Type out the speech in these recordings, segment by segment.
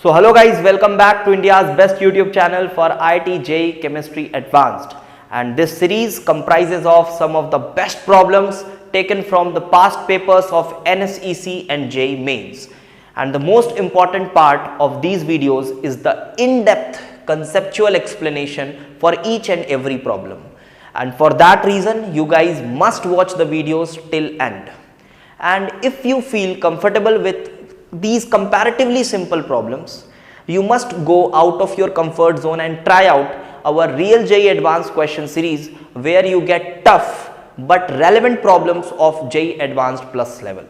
So hello guys, welcome back to India's best YouTube channel for IIT JEE Chemistry Advanced, and this series comprises of some of the best problems taken from the past papers of NSEC and JEE Mains. And the most important part of these videos is the in-depth conceptual explanation for each and every problem. And for that reason, you guys must watch the videos till end. And if you feel comfortable with these comparatively simple problems, you must go out of your comfort zone and try out our Real JEE Advanced question series, where you get tough but relevant problems of JEE Advanced Plus level.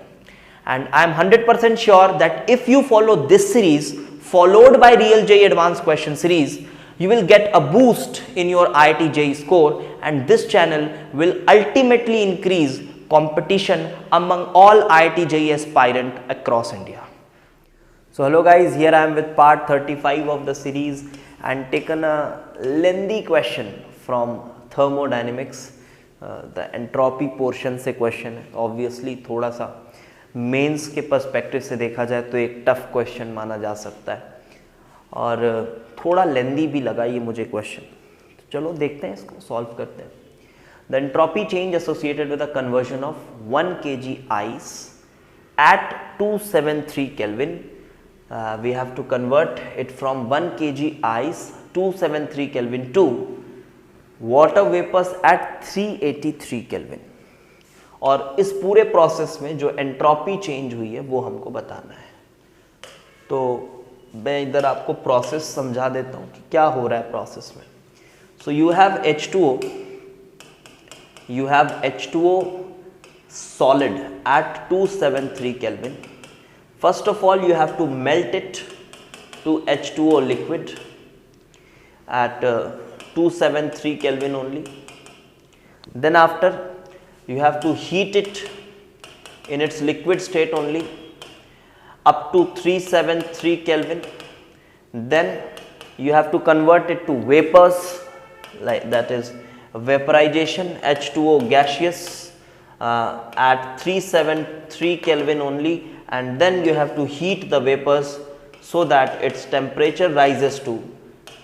And I am 100% sure that if you follow this series followed by Real JEE Advanced question series, you will get a boost in your IIT JEE score, and this channel will ultimately increase competition among all IIT JEE aspirant across India. So hello guys, here I am with part 35 of the series and taken a lengthy question from thermodynamics. The entropy portion से question है, obviously थोड़ा सा mains के perspective से देखा जाए तो एक टफ क्वेश्चन माना जा सकता है और थोड़ा लेंदी भी लगा ये मुझे क्वेश्चन. तो चलो देखते हैं, इसको सॉल्व करते हैं. The entropy change associated with the conversion of 1 kg ice at 273 Kelvin. We have to convert it from 1 kg ice 273 Kelvin to water vapors at 383 Kelvin. और इस पूरे प्रोसेस में जो एंट्रोपी चेंज हुई है वो हमको बताना है. तो मैं इधर आपको प्रोसेस समझा देता हूँ कि क्या हो रहा है प्रोसेस में. So you have H2O solid at 273 Kelvin. First of all, you have to melt it to H2O liquid at 273 Kelvin only. Then after, you have to heat it in its liquid state only up to 373 Kelvin. Then you have to convert it to vapors, like that is vaporization, H2O gaseous at 373 Kelvin only, and then you have to heat the vapors so that its temperature rises to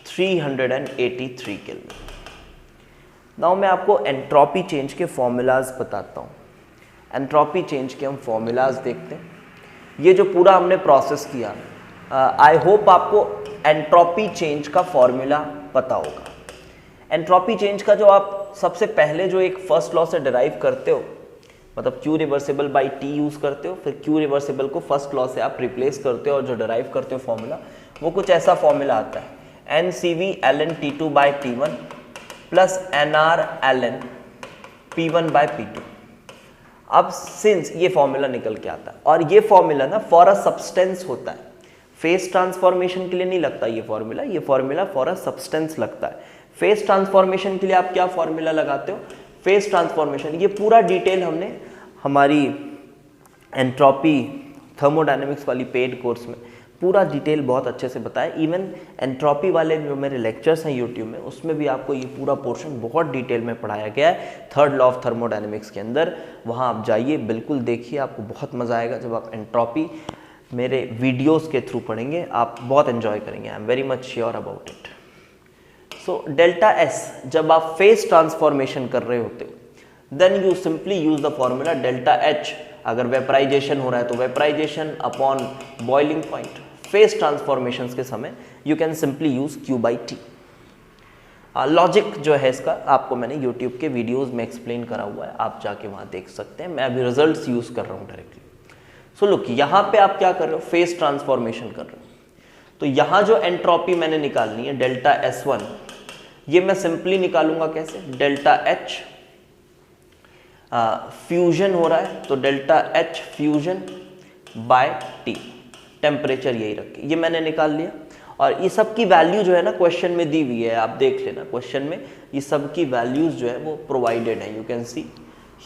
383 Kelvin. Now मैं आपको entropy change के formulas बताता हूँ. Entropy change के हम formulas देखते हैं. ये जो पूरा हमने प्रोसेस किया, आई होप आपको एंट्रोपी चेंज का फॉर्मूला पता होगा. एंट्रोपी चेंज का जो आप सबसे पहले जो एक फर्स्ट लॉ से डिराइव करते हो, मतलब Q reversible by T use करते हो, फिर Q रिवर्सिबल को फर्स्ट लॉ से आप रिप्लेस करते हो और जो डिराइव करते हो फॉर्मूला, वो कुछ ऐसा फॉर्मूला आता है. NCV ln T2 by T1 plus NR ln P1 by P2. अब सिंस ये फॉर्मूला निकल के आता है, और ये फॉर्मूला ना फॉर अ सब्सटेंस होता है, फेस ट्रांसफॉर्मेशन के लिए नहीं लगता ये फॉर्मूला फॉर अ सब्सटेंस लगता है. फेस ट्रांसफॉर्मेशन के लिए आप क्या फॉर्मूला लगाते हो? फेस ट्रांसफॉर्मेशन, ये पूरा डिटेल हमने हमारी एंट्रोपी थर्मोडायनेमिक्स वाली पेड कोर्स में पूरा डिटेल बहुत अच्छे से बताया. इवन एंट्रोपी वाले जो मेरे लेक्चर्स हैं यूट्यूब में, उसमें भी आपको ये पूरा पोर्शन बहुत डिटेल में पढ़ाया गया है थर्ड लॉ ऑफ थर्मोडायनेमिक्स के अंदर. वहाँ आप जाइए, बिल्कुल देखिए, आपको बहुत मज़ा आएगा. जब आप एंट्रोपी मेरे वीडियोज़ के थ्रू पढ़ेंगे आप बहुत एन्जॉय करेंगे. I am very much sure about it. So delta S, जब आप फेस ट्रांसफॉर्मेशन कर रहे होते हो, then you simply use the formula delta H. अगर वेपराइजेशन हो रहा है तो vaporisation upon boiling point. Phase transformation के समय you can simply use Q by T. Logic जो है इसका आपको मैंने यूट्यूब के वीडियोज में एक्सप्लेन करा हुआ है, आप जाके वहाँ देख सकते हैं. मैं अभी रिजल्ट्स यूज कर रहा हूँ डायरेक्टली. सो लुक, यहाँ पे आप क्या कर रहे हो? फेस ट्रांसफॉर्मेशन कर रहे हो. तो यहाँ जो एंट्रोपी मैंने निकालनी है डेल्टा S1, ये मैं सिंपली निकालूंगा कैसे? डेल्टा H फ्यूजन हो रहा है तो delta H fusion by T. Temperature यही रख के ये मैंने निकाल लिया. और ये सब की वैल्यू जो है ना क्वेश्चन में दी हुई है, आप देख लेना क्वेश्चन में ये सब की वैल्यूज जो है वो प्रोवाइडेड है. You can see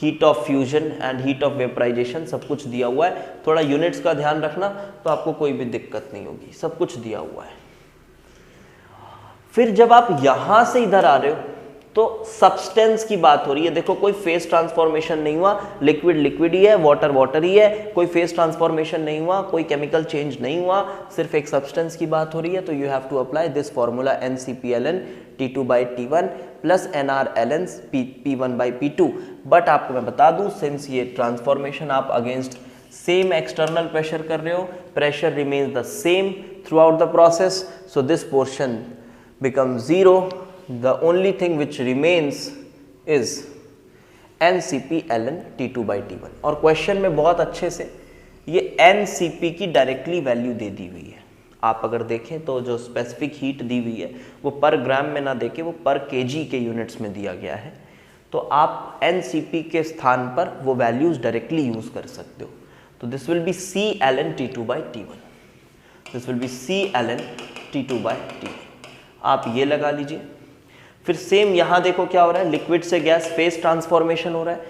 heat of fusion and heat of vaporisation, सब कुछ दिया हुआ है. थोड़ा यूनिट्स का ध्यान रखना तो आपको कोई भी दिक्कत नहीं होगी, सब कुछ दिया हुआ है. फिर जब आप यहां से इधर आ रहे हो तो सब्सटेंस की बात हो रही है। देखो कोई फेस ट्रांसफॉर्मेशन नहीं हुआ, लिक्विड लिक्विड ही है, वाटर वाटर ही है, कोई फेस ट्रांसफॉर्मेशन नहीं हुआ, कोई केमिकल चेंज नहीं हुआ, सिर्फ एक सब्सटेंस की बात हो रही है। तो you have to apply this formula NCPln T2/T1 plus NRln P1/P2। But आपको मैं बता दूं, सिंस ये ट्रांसफॉर्मेशन आप अगेंस्ट सेम एक्सटर्नल प्रेशर कर रहे हो, pressure remains the same through out the process, so this portion becomes 0. The only thing which remains is NCPln T2/T1। और क्वेश्चन में बहुत अच्छे से ये NCP की डायरेक्टली वैल्यू दे दी हुई है। आप अगर देखें तो जो स्पेसिफिक हीट दी हुई है वो पर ग्राम में ना देके वो पर केजी के यूनिट्स में दिया गया है। तो आप NCP के स्थान पर वो वैल्यूज डायरेक्टली यूज कर सकते हो। तो this will be ClN T2/T1, this will be ClN T2/T1। आप ये लगा लीजिए। फिर सेम यहाँ देखो क्या हो रहा है, लिक्विड से गैस फेस ट्रांसफॉर्मेशन हो रहा है।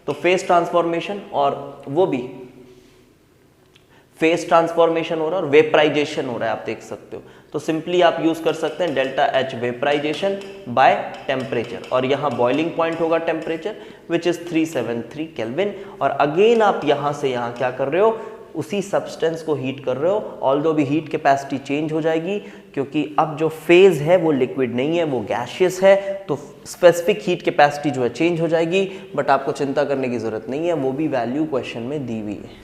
तो फेस ट्रांसफॉर्मेशन और वो भी फेस ट्रांसफॉर्मेशन हो रहा है और वेपराइजेशन हो रहा है, आप देख सकते हो। तो सिंपली आप यूज कर सकते हैं delta H vaporisation by temperature, और यहाँ बॉइलिंग पॉइंट होगा टेम्परेचर विच इज 373 केल्विन। और अगेन आप यहाँ से यहाँ क्या कर रहे हो, उसी सब्सटेंस को हीट कर रहे हो, ऑल्दो भी हीट कैपेसिटी चेंज हो जाएगी क्योंकि अब जो फेज है वो लिक्विड नहीं है, वो गैशियस है। तो स्पेसिफिक हीट कैपेसिटी जो है चेंज हो जाएगी, बट आपको चिंता करने की जरूरत नहीं है, वो भी वैल्यू क्वेश्चन में दी हुई है।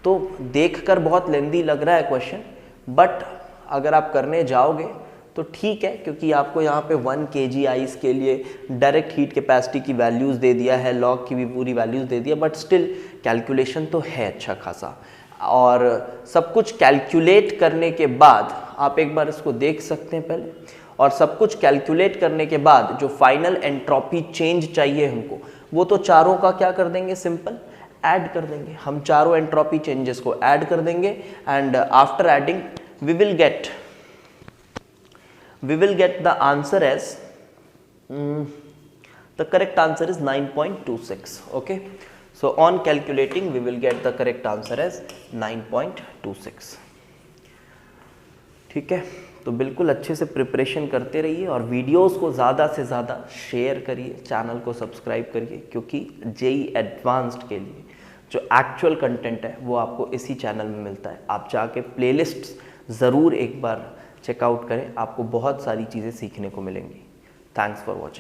तो देखकर बहुत लेंदी लग रहा है क्वेश्चन, बट अगर आप करने जाओगे तो ठीक है, क्योंकि आपको यहाँ पे 1 kg आइस के लिए डायरेक्ट हीट कैपेसिटी की वैल्यूज़ दे दिया है, लॉग की भी पूरी वैल्यूज़ दे दिया, बट स्टिल कैलकुलेशन तो है अच्छा खासा। और सब कुछ कैलकुलेट करने के बाद आप एक बार इसको देख सकते हैं पहले, और सब कुछ कैलकुलेट करने के बाद जो फाइनल एंट्रोपी चेंज चाहिए हमको, वो तो चारों का क्या कर देंगे, सिंपल ऐड कर देंगे। हम चारों एंट्रोपी चेंजेस को ऐड कर देंगे and after adding we will get the answer as the correct answer is 9.26. okay, so on calculating we will get the correct answer as 9.26. ठीक है, तो बिल्कुल अच्छे से प्रिपरेशन करते रहिए और वीडियोस को ज़्यादा से ज़्यादा शेयर करिए, चैनल को सब्सक्राइब करिए, क्योंकि JEE एडवांस्ड के लिए जो एक्चुअल कंटेंट है वो आपको इसी चैनल में मिलता है। आप जाके प्लेलिस्ट्स ज़रूर एक बार चेकआउट करें, आपको बहुत सारी चीज़ें सीखने को मिलेंगी। Thanks for watching.